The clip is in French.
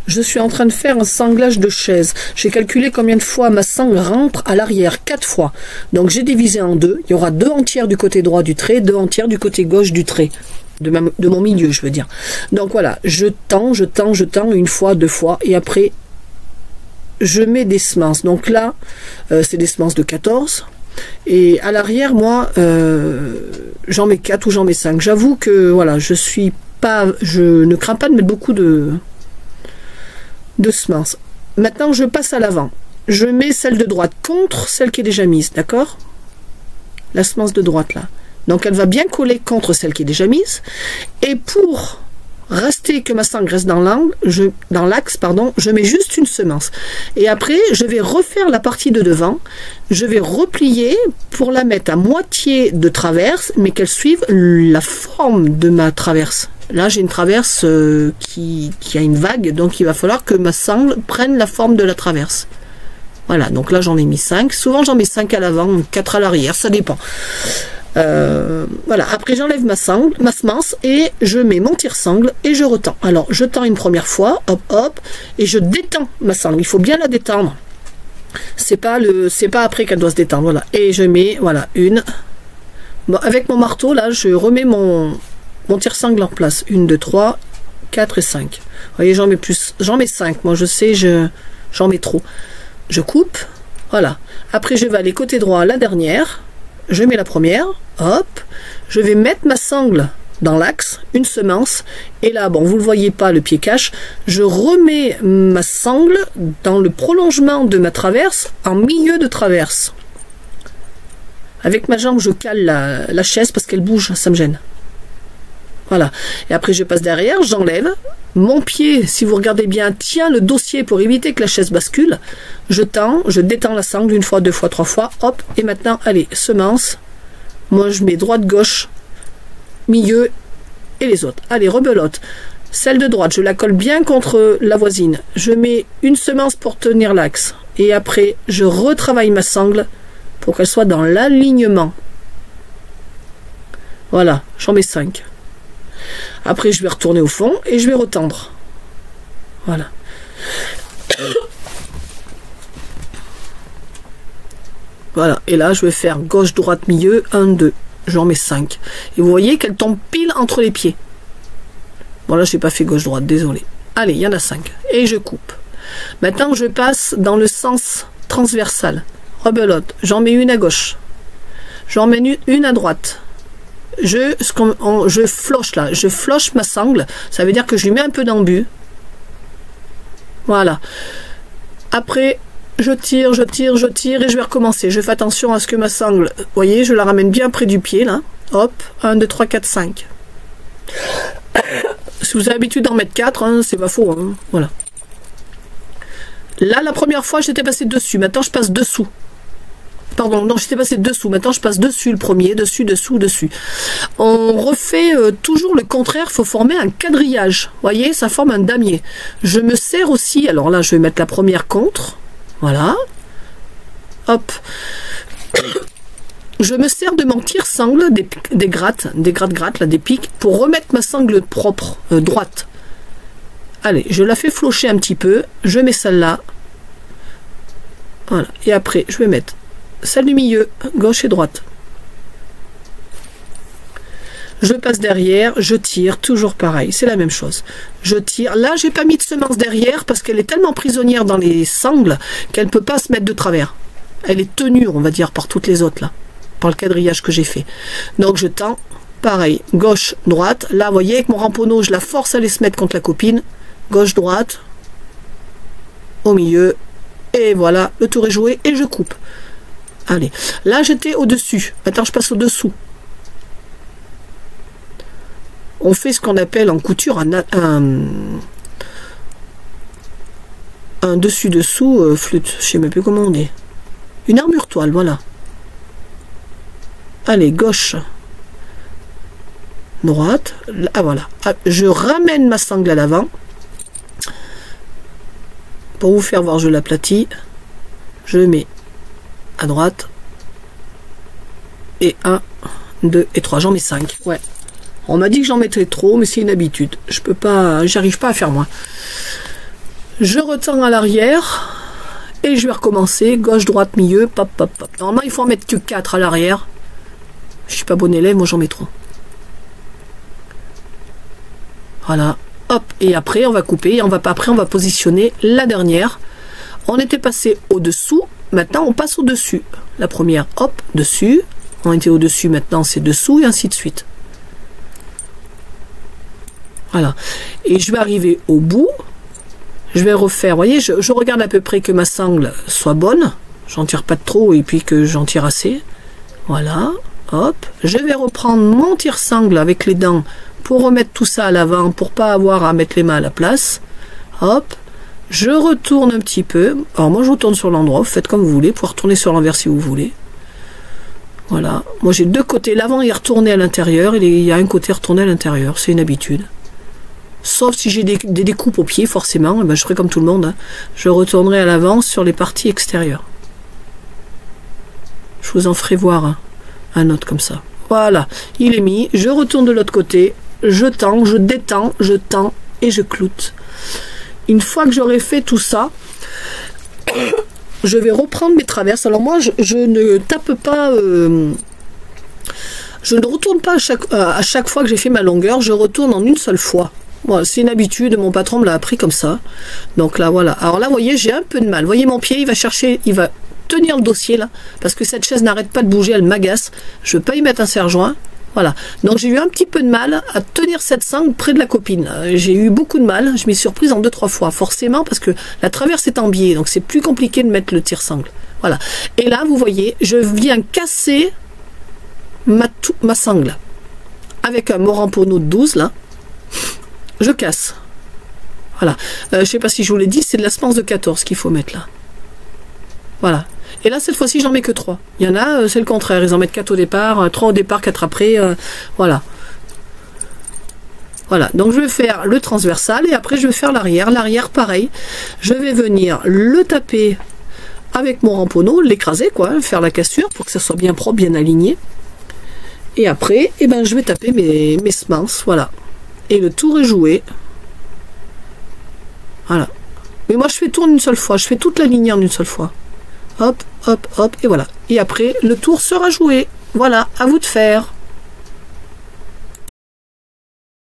je suis en train de faire un sanglage de chaise. J'ai calculé combien de fois ma sangle rentre à l'arrière, 4 fois. Donc j'ai divisé en deux. Il y aura 2 entières du côté droit du trait, 2 entières du côté gauche du trait. De mon milieu, je veux dire. Donc voilà, je tends, une fois, 2 fois, et après, je mets des semences. Donc là, c'est des semences de 14. Et à l'arrière, moi, j'en mets 4 ou j'en mets 5. J'avoue que, voilà, je ne crains pas de mettre beaucoup de semences. Maintenant, je passe à l'avant. Je mets celle de droite contre celle qui est déjà mise, d'accord? La semence de droite, là. Donc elle va bien coller contre celle qui est déjà mise. Et pour rester que ma sangle reste dans l'axe, je mets juste une semence. Et après, je vais refaire la partie de devant. Je vais replier pour la mettre à moitié de traverse, mais qu'elle suive la forme de ma traverse. Là, j'ai une traverse qui a une vague, donc il va falloir que ma sangle prenne la forme de la traverse. Voilà, donc là j'en ai mis 5. Souvent j'en mets 5 à l'avant, 4 à l'arrière, ça dépend. Voilà, après j'enlève ma semence et je mets mon tire-sangle et je retends. Alors je tends une première fois, hop hop, et je détends ma sangle. Il faut bien la détendre. C'est pas après qu'elle doit se détendre. Voilà, et je mets voilà une. Bon, avec mon marteau là, je remets mon tire-sangle en place. 1, 2, 3, 4 et 5. Vous voyez, j'en mets plus, j'en mets 5. Moi je sais, j'en mets trop. Je coupe, voilà. Après je vais aller côté droit, la dernière. Je mets la première, hop, je vais mettre ma sangle dans l'axe, une semence, et là, bon, vous ne le voyez pas, le pied cache, je remets ma sangle dans le prolongement de ma traverse, en milieu de traverse. Avec ma jambe, je cale la chaise parce qu'elle bouge, ça me gêne. Voilà, et après je passe derrière, j'enlève, mon pied, si vous regardez bien, tient le dossier pour éviter que la chaise bascule, je tends, je détends la sangle 1 fois, 2 fois, 3 fois, hop, et maintenant, allez, semence, moi je mets droite, gauche, milieu, et les autres, allez, rebelote, celle de droite, je la colle bien contre la voisine, je mets une semence pour tenir l'axe, et après, je retravaille ma sangle pour qu'elle soit dans l'alignement, voilà, j'en mets 5. Après, je vais retourner au fond et je vais retendre. Voilà. Voilà. Et là, je vais faire gauche, droite, milieu. 1, 2. J'en mets 5. Et vous voyez qu'elle tombe pile entre les pieds. Bon, là, je n'ai pas fait gauche, droite. Désolé. Allez, il y en a 5. Et je coupe. Maintenant, je passe dans le sens transversal. Rebelote. J'en mets une à gauche. J'en mets une à droite. Je floche là, je floche ma sangle, ça veut dire que je lui mets un peu d'embu. Voilà. Après, je tire et je vais recommencer. Je fais attention à ce que ma sangle, vous voyez, je la ramène bien près du pied là. Hop, 1, 2, 3, 4, 5. Si vous avez l'habitude d'en mettre 4, hein, c'est pas faux. Hein, voilà. Là, la première fois, j'étais passé dessus. Maintenant, je passe dessous. Pardon, non, j'étais passé dessous. Maintenant, je passe dessus le premier, dessus, dessous, dessus. On refait toujours le contraire. Il faut former un quadrillage. Vous voyez, ça forme un damier. Je me sers aussi. Alors là, je vais mettre la première contre. Voilà. Hop. Je me sers de mon tire-sangle, des grattes, là, des pics, pour remettre ma sangle propre, droite. Allez, je la fais flocher un petit peu. Je mets celle-là. Voilà. Et après, je vais mettre celle du milieu, gauche et droite. Je passe derrière, je tire, toujours pareil, c'est la même chose. Je tire, là j'ai pas mis de semence derrière parce qu'elle est tellement prisonnière dans les sangles qu'elle ne peut pas se mettre de travers. Elle est tenue, on va dire, par toutes les autres là, par le quadrillage que j'ai fait. Donc je tends, pareil, gauche, droite. Là, vous voyez, avec mon ramponneau, je la force à aller se mettre contre la copine. Gauche, droite, au milieu, et voilà, le tour est joué et je coupe. Allez, là j'étais au-dessus, maintenant je passe au-dessous. On fait ce qu'on appelle en couture un dessus-dessous flûte, je sais même plus comment on dit. Une armure toile, voilà. Allez, gauche, droite, ah voilà. Ah, je ramène ma sangle à l'avant. Pour vous faire voir, je l'aplatis. Je mets à droite. Et 1, 2 et 3. J'en mets 5. Ouais. On m'a dit que j'en mettrais trop, mais c'est une habitude. Je peux pas, j'arrive pas à faire moins. Je retends à l'arrière et je vais recommencer, gauche, droite, milieu, pop, pop, pop. Normalement, il faut en mettre que 4 à l'arrière. Je suis pas bon élève, moi j'en mets trop. Voilà, hop, et après on va couper, après on va positionner la dernière. On était passé au-dessous, maintenant on passe au-dessus. La première, hop, dessus. On était au-dessus, maintenant c'est dessous et ainsi de suite. Voilà. Et je vais arriver au bout. Je vais refaire, vous voyez, je regarde à peu près que ma sangle soit bonne. J'en tire pas de trop et puis que j'en tire assez. Voilà, hop. Je vais reprendre mon tire-sangle avec les dents pour remettre tout ça à l'avant, pour pas avoir à mettre les mains à la place. Hop. Je retourne un petit peu. Alors moi je retourne sur l'endroit, vous faites comme vous voulez, pour retourner sur l'envers si vous voulez. Voilà. Moi j'ai deux côtés. L'avant est retourné à l'intérieur et il y a un côté retourné à l'intérieur. C'est une habitude. Sauf si j'ai des découpes au pied, forcément, ben je ferai comme tout le monde. Hein. Je retournerai à l'avant sur les parties extérieures. Je vous en ferai voir hein, un autre comme ça. Voilà, il est mis. Je retourne de l'autre côté. Je tends, je détends, je tends et je cloute. Une fois que j'aurai fait tout ça, je vais reprendre mes traverses. Alors moi, je ne tape pas... je ne retourne pas à chaque fois que j'ai fait ma longueur. Je retourne en une seule fois. Voilà, c'est une habitude, mon patron me l'a appris comme ça. Donc là, voilà. Alors là, vous voyez, j'ai un peu de mal. Vous voyez, mon pied, il va chercher, il va tenir le dossier là, parce que cette chaise n'arrête pas de bouger, elle m'agace. Je ne veux pas y mettre un serre-joint. Voilà. Donc j'ai eu un petit peu de mal à tenir cette sangle près de la copine. J'ai eu beaucoup de mal. Je m'y suis surprise en 2-3 fois, forcément, parce que la traverse est en biais, donc c'est plus compliqué de mettre le tire-sangle. Voilà. Et là, vous voyez, je viens casser ma sangle avec un morampono de 12 là. Je casse. Voilà. Je sais pas si je vous l'ai dit, c'est de la semence de 14 qu'il faut mettre là. Voilà. Et là, cette fois-ci, j'en mets que 3. Il y en a, c'est le contraire. Ils en mettent 4 au départ, 3 au départ, 4 après. Voilà. Voilà. Donc, je vais faire le transversal et après, je vais faire l'arrière. L'arrière, pareil. Je vais venir le taper avec mon ramponneau, l'écraser, quoi, faire la cassure pour que ça soit bien propre, bien aligné. Et après, eh ben, je vais taper mes semences. Voilà. Et le tour est joué. Voilà. Mais moi, je fais tourner une seule fois. Je fais toute la ligne en une seule fois. Hop, hop, hop, et voilà. Et après, le tour sera joué. Voilà, à vous de faire.